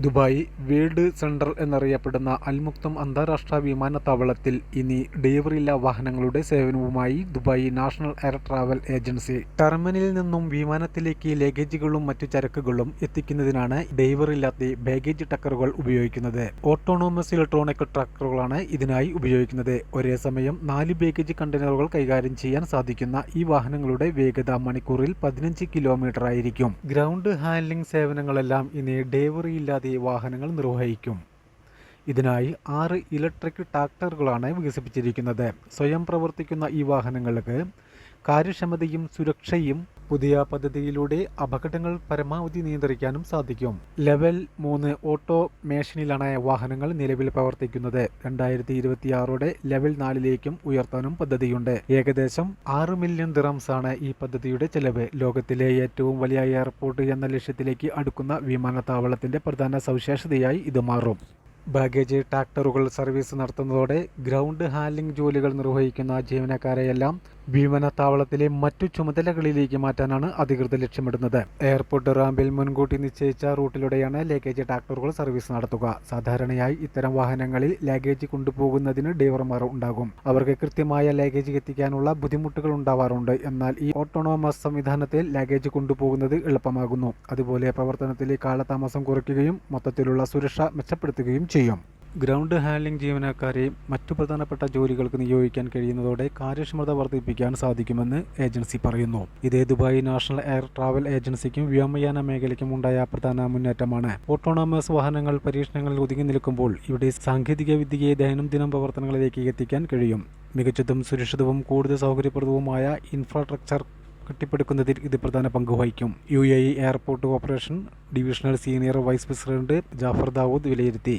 Dubai world central എന്നറിയപ്പെടുന്ന അൽ മുക്തം അന്താരാഷ്ട്ര വിമാനത്താവളത്തിൽ ഇനി ഡ്രൈവറില്ലാ വാഹനങ്ങളുടെ സേവനവുമായി Dubai national air travel agency. ടെർമിനലിൽ നിന്നും വിമാനത്തിലേക്ക് ലഗേജുകളും മറ്റു ചരക്കുകളും എത്തിക്കുന്നതിനാണ് ഡ്രൈവറില്ലാത്ത ബാഗേജ് ട്രക്കറുകൾ ഉപയോഗിക്കുന്നത്. ഓട്ടോണോമസ് ഇലക്ട്രോണിക് ട്രക്കറുകളാണ് ഇതിനായി ഉപയോഗിക്കുന്നത്. ഒരേ സമയം 4 ബാഗേജ് കണ്ടെയ്നറുകൾ കൈകാര്യം ചെയ്യാൻ സാധിക്കുന്ന ഈ വാഹനങ്ങളുടെ വേഗത മണിക്കൂറിൽ 15 കിലോമീറ്റർ ആയിരിക്കും. ഗ്രൗണ്ട് ഹാൻഡ്ലിംഗ് സേവനങ്ങളെല്ലാം ഇനി ഡ്രൈവറില്ലാതെ വാഹനങ്ങൾ നിർവഹിക്കും. ഇതിനായി 6 ഇലക്ട്രിക് ട്രാക്ടറുകളാണ് വികസിപ്പിച്ചിരിക്കുന്നത്. സ്വയം പ്രവർത്തിക്കുന്ന ഈ വാഹനങ്ങൾക്ക് കാര്യക്ഷമതയും സുരക്ഷയും പുതിയ പദ്ധതിയിലൂടെ അപകടങ്ങൾ പരമാവധി നിയന്ത്രിക്കാനും സാധിക്കും. ലെവൽ 3 ഓട്ടോമേഷനിലാണ് വാഹനങ്ങൾ നിലവിൽ പ്രവർത്തിക്കുന്നത്. 2026 ലെവൽ 4ലേക്കും ഉയർത്താനും പദ്ധതിയുണ്ട്. ഏകദേശം 6 മില്യൺ ദിർഹംസാണ് ഈ പദ്ധതിയുടെ ചെലവ്. ലോകത്തിലെ ഏറ്റവും വലിയ എയർപോർട്ട് എന്ന ലക്ഷ്യത്തിലേക്ക് അടുക്കുന്ന വിമാനത്താവളത്തിന്റെ പ്രധാന സവിശേഷതയായി ഇത് മാറും. ബാഗേജ് ട്രാക്ടറുകൾ സർവീസ് നടത്തുന്നതോടെ ഗ്രൗണ്ട് ഹാൻഡ്ലിംഗ് ജോലികൾ നിർവഹിക്കുന്ന ജീവനക്കാരെയെല്ലാം വിമാനത്താവളത്തിലെ മറ്റു ചുമതലകളിലേക്ക് മാറ്റാനാണ് അധികൃതർ ലക്ഷ്യമിടുന്നത്. എയർപോർട്ട് റാമ്പിൽ മുൻകൂട്ടി നിശ്ചയിച്ച റൂട്ടിലൂടെയാണ് ലഗേജ് ട്രാക്ടറുകൾ സർവീസ് നടത്തുക. സാധാരണയായി ഇത്തരം വാഹനങ്ങളിൽ ലഗേജ് കൊണ്ടുപോകുന്നതിന് ഡ്രൈവർമാർ ഉണ്ടാകും. അവർക്ക് കൃത്യമായ ലഗേജ് എത്തിക്കാനുള്ള ബുദ്ധിമുട്ടുകൾ ഉണ്ടാവാറുണ്ട്. എന്നാൽ ഈ ഓട്ടോണോമസ് സംവിധാനത്തിൽ ലഗേജ് കൊണ്ടുപോകുന്നത് എളുപ്പമാകുന്നു. അതുപോലെ പ്രവർത്തനത്തിലെ കാലതാമസം കുറയ്ക്കുകയും മൊത്തത്തിലുള്ള സുരക്ഷ മെച്ചപ്പെടുത്തുകയും ചെയ്യും. ഗ്രൗണ്ട് ഹാൻഡ്ലിംഗ് ജീവനക്കാരെ മറ്റു പ്രധാനപ്പെട്ട ജോലികൾക്ക് നിയോഗിക്കാൻ കഴിയുന്നതോടെ കാര്യക്ഷമത വർദ്ധിപ്പിക്കാൻ സാധിക്കുമെന്ന് ഏജൻസി പറയുന്നു. ഇത് ദുബായ് നാഷണൽ എയർ ട്രാവൽ ഏജൻസിക്കും വ്യോമയാന മേഖലയ്ക്കും ഉണ്ടായ പ്രധാന മുന്നേറ്റമാണ്. ഓട്ടോണോമസ് വാഹനങ്ങൾ പരീക്ഷണങ്ങളിൽ ഒതുങ്ങി നിൽക്കുമ്പോൾ ഇവിടെ സാങ്കേതിക വിദ്യയെ ദൈനംദിന പ്രവർത്തനങ്ങളിലേക്ക് എത്തിക്കാൻ കഴിയും. മികച്ചതും സുരക്ഷിതവും കൂടുതൽ സൗകര്യപ്രദവുമായ ഇൻഫ്രാസ്ട്രക്ചർ കെട്ടിപ്പടുക്കുന്നതിൽ ഇത് പ്രധാന പങ്ക് വഹിക്കും. UAE airport operation divisional senior vice president Jafar Dawood വിലയിരുത്തി.